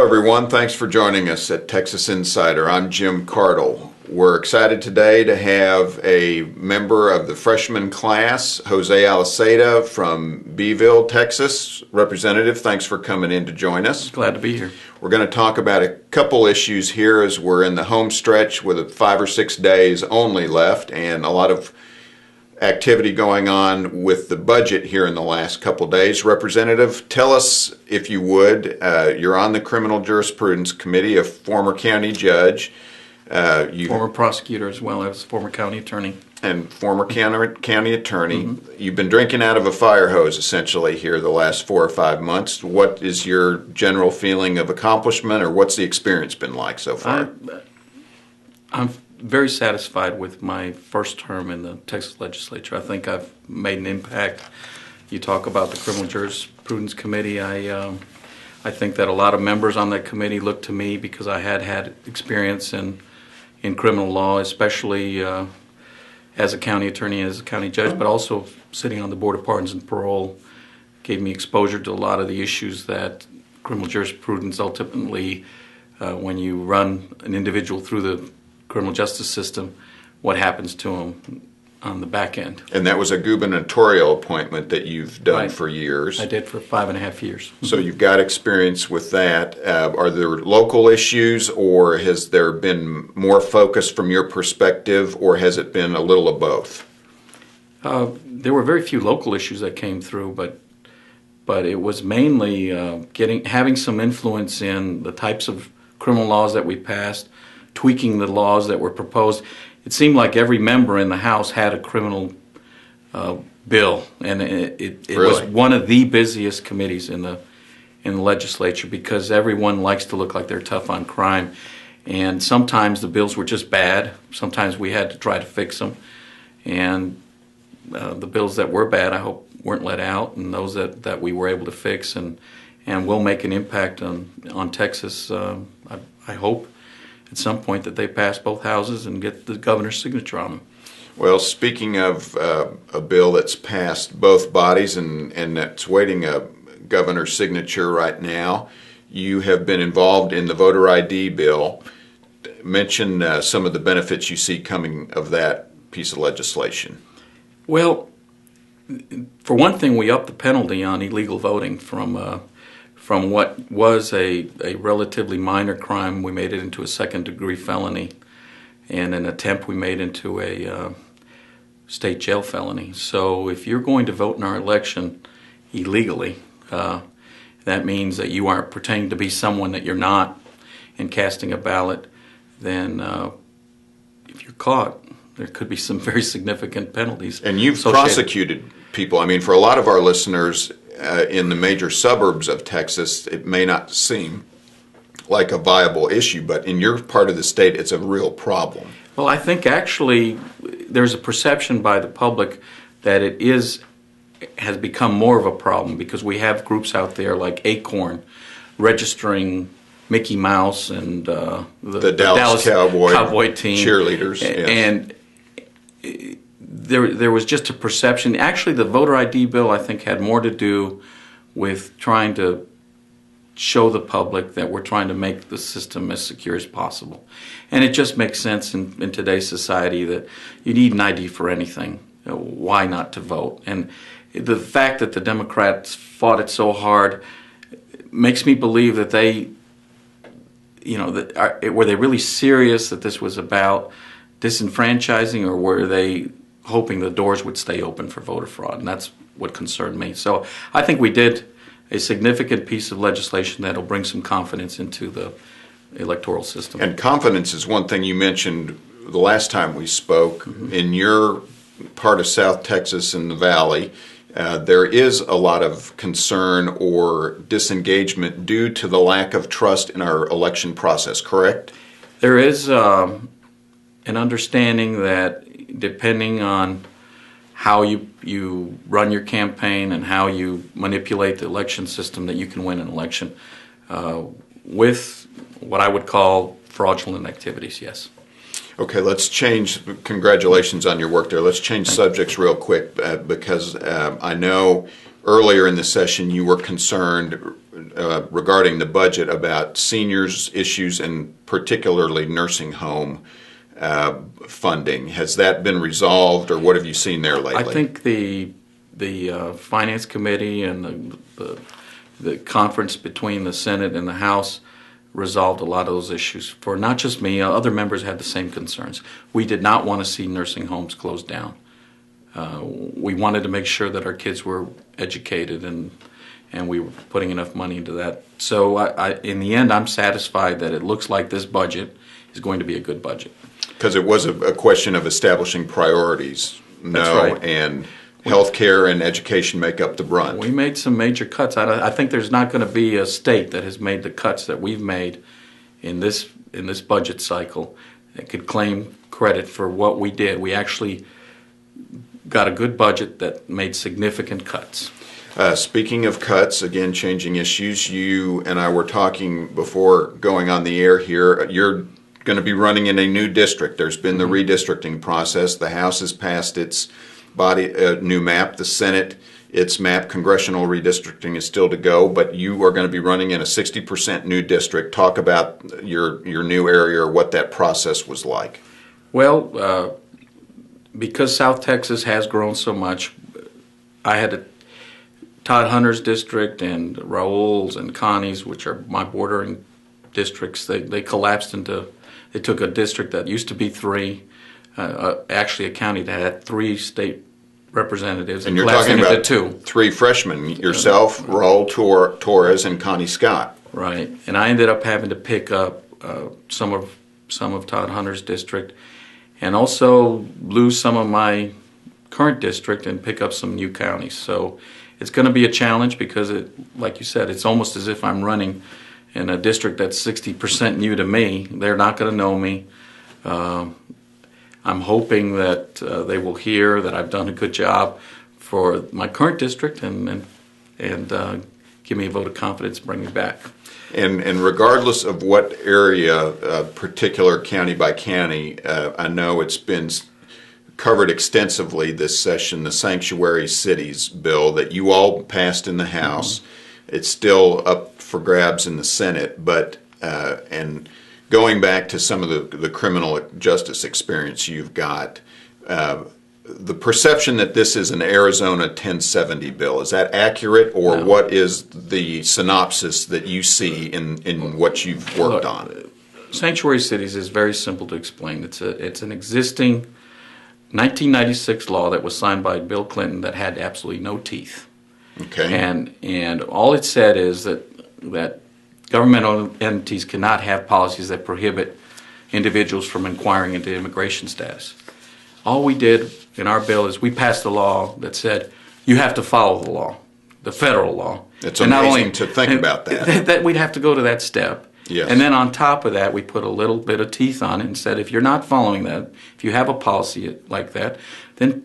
everyone. Thanks for joining us at Texas Insider. I'm Jim Cardle. We're excited today to have a member of the freshman class, Jose Aliseda from Beeville, Texas. Representative, thanks for coming in to join us. Glad to be here. We're going to talk about a couple issues here as we're in the home stretch with 5 or 6 days only left and a lot of activity going on with the budget here in the last couple days. Representative, tell us, if you would, you're on the Criminal Jurisprudence Committee, a former county judge. Former prosecutor as well as former county attorney. And former county attorney. Mm-hmm. You've been drinking out of a fire hose essentially here the last 4 or 5 months. What is your general feeling of accomplishment, or what's the experience been like so far? I'm very satisfied with my first term in the Texas Legislature. I think I've made an impact. You talk about the Criminal Jurisprudence Committee. I think that a lot of members on that committee look to me because I had experience in criminal law, especially as a county attorney, as a county judge, but also sitting on the Board of Pardons and Parole gave me exposure to a lot of the issues that criminal jurisprudence ultimately, when you run an individual through the criminal justice system, what happens to them on the back end. And that was a gubernatorial appointment that you've done Right. for years. I did for 5.5 years. So you've got experience with that. Are there local issues, or has there been more focus from your perspective, or has it been a little of both? There were very few local issues that came through, but it was mainly having some influence in the types of criminal laws that we passed, tweaking the laws that were proposed. It seemed like every member in the House had a criminal bill, and it Really? was one of the busiest committees in the legislature because everyone likes to look like they're tough on crime, and sometimes the bills were just bad. Sometimes we had to try to fix them, and the bills that were bad, I hope, weren't let out, and those that we were able to fix and will make an impact on Texas. I hope at some point that they pass both houses and get the governor's signature on them. Well, speaking of a bill that's passed both bodies and that's waiting a governor's signature right now, you have been involved in the voter ID bill. Mention some of the benefits you see coming of that piece of legislation. Well, for one thing, we upped the penalty on illegal voting from what was a relatively minor crime. We made it into a second-degree felony, and an attempt we made into a state jail felony. So if you're going to vote in our election illegally, that means that you aren't pretending to be someone that you're not in casting a ballot, then if you're caught, there could be some very significant penalties. And you've prosecuted people. I mean, for a lot of our listeners, in the major suburbs of Texas, it may not seem like a viable issue, but in your part of the state, it's a real problem. Well, I think actually there's a perception by the public that has become more of a problem because we have groups out there like Acorn registering Mickey Mouse and the Dallas Cowboy team cheerleaders, yes. And there was just a perception. Actually, the voter ID bill, I think, had more to do with trying to show the public that we're trying to make the system as secure as possible. And it just makes sense in today's society that you need an ID for anything. Why not to vote? And the fact that the Democrats fought it so hard makes me believe that were they really serious that this was about disenfranchising, or were they hoping the doors would stay open for voter fraud? And that's what concerned me. So I think we did a significant piece of legislation that will bring some confidence into the electoral system. And confidence is one thing you mentioned the last time we spoke. Mm-hmm. In your part of South Texas in the Valley, there is a lot of concern or disengagement due to the lack of trust in our election process, correct? There is an understanding that depending on how you run your campaign and how you manipulate the election system, that you can win an election with what I would call fraudulent activities, yes. Okay, let's change. Congratulations on your work there. Let's change subjects real quick because I know earlier in the session you were concerned regarding the budget about seniors issues and particularly nursing home funding. Has that been resolved, or what have you seen there lately? I think the Finance Committee and the conference between the Senate and the House resolved a lot of those issues. For not just me, other members had the same concerns. We did not want to see nursing homes closed down. We wanted to make sure that our kids were educated, and we were putting enough money into that. So in the end, I'm satisfied that it looks like this budget is going to be a good budget. Because it was a question of establishing priorities. That's right. And healthcare and education make up the brunt. We made some major cuts. I think there's not going to be a state that has made the cuts that we've made in this budget cycle that could claim credit for what we did. We actually got a good budget that made significant cuts. Speaking of cuts, again, changing issues, you and I were talking before going on the air here. You're going to be running in a new district. There's been the redistricting process. The House has passed its new map. The Senate, its map. Congressional redistricting is still to go, but you are going to be running in a 60% new district. Talk about your new area, or what that process was like. Well, because South Texas has grown so much, I had Todd Hunter's district and Raul's and Connie's, which are my bordering districts. They collapsed into. They took a district that used to be three, actually a county that had 3 state representatives, and you're talking about 2. 3 freshmen: yourself, Raul Torres, and Connie Scott. Right, and I ended up having to pick up some of Todd Hunter's district, and also lose some of my current district and pick up some new counties. So it's going to be a challenge because, like you said, it's almost as if I'm running in a district that's 60% new to me. They're not going to know me. I'm hoping that they will hear that I've done a good job for my current district and give me a vote of confidence and bring me back. And regardless of what area, particular county by county, I know it's been covered extensively this session, the Sanctuary Cities bill that you all passed in the House. It's still up for grabs in the Senate, but and going back to some of the criminal justice experience you've got, the perception that this is an Arizona 1070 bill, is that accurate, or No. what is the synopsis that you see in what you've worked on? Sanctuary Cities is very simple to explain. It's an existing 1996 law that was signed by Bill Clinton that had absolutely no teeth. Okay. And all it said is that governmental entities cannot have policies that prohibit individuals from inquiring into immigration status. All we did in our bill is we passed a law that said you have to follow the law, the federal law. It's amazing to think about that. That we'd have to go to that step. Yes. And then on top of that, we put a little bit of teeth on it and said, if you're not following that, if you have a policy like that, then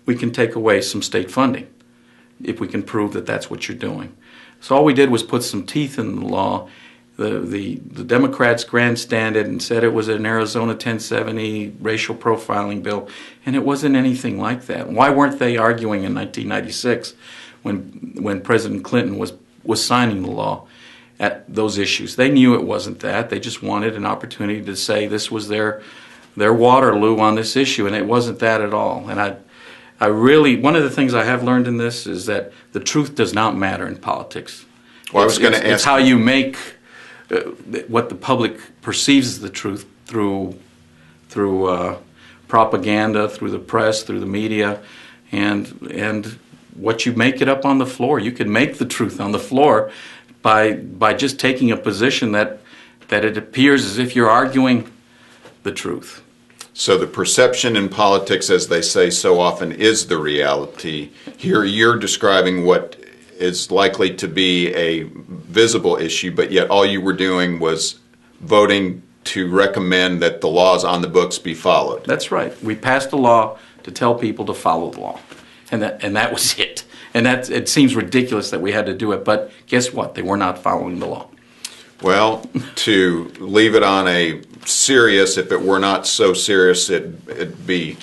we can take away some state funding if we can prove that that's what you're doing. So all we did was put some teeth in the law. The Democrats grandstanded and said it was an Arizona 1070 racial profiling bill, and it wasn't anything like that. Why weren't they arguing in 1996 when President Clinton was signing the law at those issues? They knew it wasn't that. They just wanted an opportunity to say this was their Waterloo on this issue, and it wasn't that at all. And I really, one of the things I have learned in this is that the truth does not matter in politics. Well, I was going to ask. It's how you make what the public perceives as the truth through propaganda, through the press, through the media, and what you make it up on the floor. You can make the truth on the floor by just taking a position that it appears as if you're arguing the truth. So the perception in politics, as they say so often, is the reality. Here you're describing what is likely to be a visible issue, but yet all you were doing was voting to recommend that the laws on the books be followed. That's right. We passed a law to tell people to follow the law, and that was it. And it seems ridiculous that we had to do it, but guess what? They were not following the law. Well, to leave it on a serious, if it were not so serious, it'd be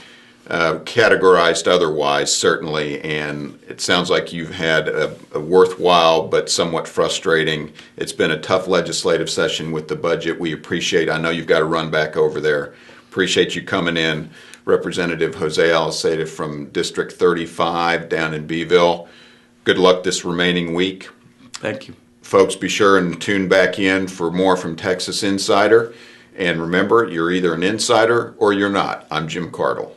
categorized otherwise, certainly, and it sounds like you've had a worthwhile but somewhat frustrating. It's been a tough legislative session with the budget. We appreciate, I know you've got to run back over there. Appreciate you coming in. Representative Jose Aliseda from District 35 down in Beeville. Good luck this remaining week. Thank you. Folks, be sure and tune back in for more from Texas Insider. And remember, you're either an insider or you're not. I'm Jim Cardle.